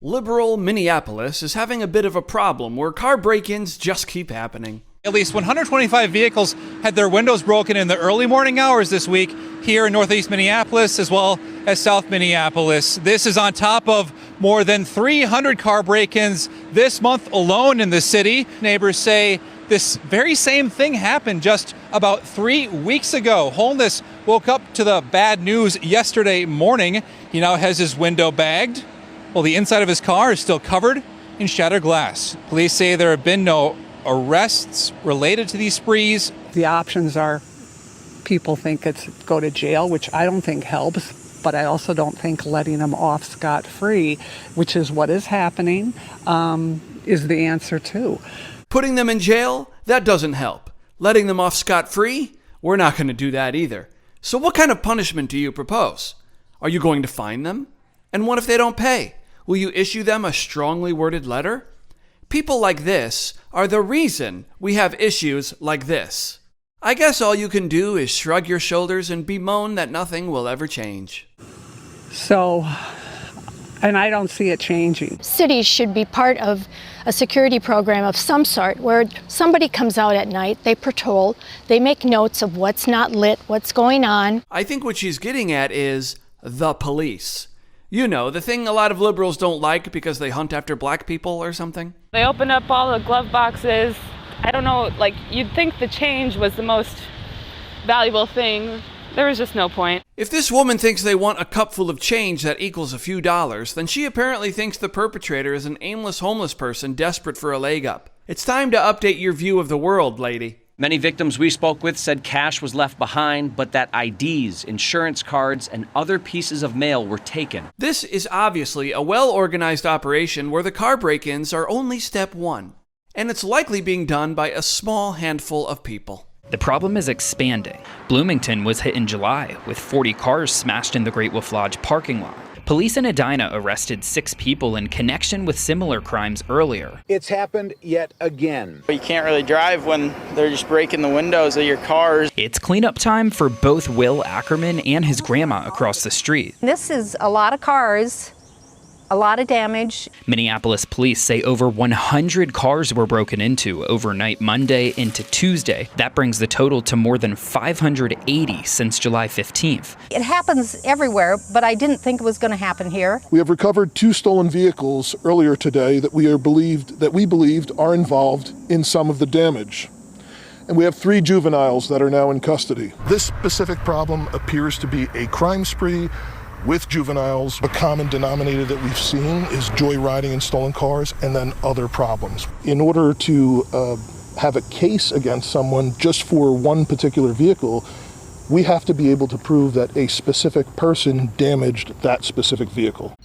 Liberal Minneapolis is having a bit of a problem where car break-ins just keep happening. At least 125 vehicles had their windows broken in the early morning hours this week here in northeast Minneapolis as well as south Minneapolis. This is on top of more than 300 car break-ins this month alone in the city. Neighbors say this very same thing happened just about 3 weeks ago. Holness woke up to the bad news yesterday morning. He now has his window bagged, while the inside of his car is still covered in shattered glass. Police say there have been no arrests related to these sprees. The options are people think it's go to jail, which I don't think helps, but I also don't think letting them off scot-free, which is what is happening, is the answer too. Putting them in jail? That doesn't help. Letting them off scot-free? We're not going to do that either. So what kind of punishment do you propose? Are you going to fine them? And what if they don't pay? Will you issue them a strongly worded letter? People like this are the reason we have issues like this. I guess all you can do is shrug your shoulders and bemoan that nothing will ever change. So, and I don't see it changing. Cities should be part of a security program of some sort where somebody comes out at night, they patrol, they make notes of what's not lit, what's going on. I think what she's getting at is the police. You know, the thing a lot of liberals don't like because they hunt after black people or something. They opened up all the glove boxes. I don't know, like, you'd think the change was the most valuable thing. There was just no point. If this woman thinks they want a cup full of change that equals a few dollars, then she apparently thinks the perpetrator is an aimless homeless person desperate for a leg up. It's time to update your view of the world, lady. Many victims we spoke with said cash was left behind, but that IDs, insurance cards, and other pieces of mail were taken. This is obviously a well-organized operation where the car break-ins are only step one, and it's likely being done by a small handful of people. The problem is expanding. Bloomington was hit in July, with 40 cars smashed in the Great Wolf Lodge parking lot. Police in Edina arrested 6 people in connection with similar crimes earlier. It's happened yet again. You can't really drive when they're just breaking the windows of your cars. It's cleanup time for both Will Ackerman and his grandma across the street. This is a lot of cars, a lot of damage. Minneapolis police say over 100 cars were broken into overnight Monday into Tuesday. That brings the total to more than 580 since July 15th. It happens everywhere, but I didn't think it was going to happen here. We have recovered 2 stolen vehicles earlier today that we believed are involved in some of the damage. And we have 3 juveniles that are now in custody. This specific problem appears to be a crime spree with juveniles. The common denominator that we've seen is joyriding in stolen cars and then other problems. In order to have a case against someone just for one particular vehicle, we have to be able to prove that a specific person damaged that specific vehicle.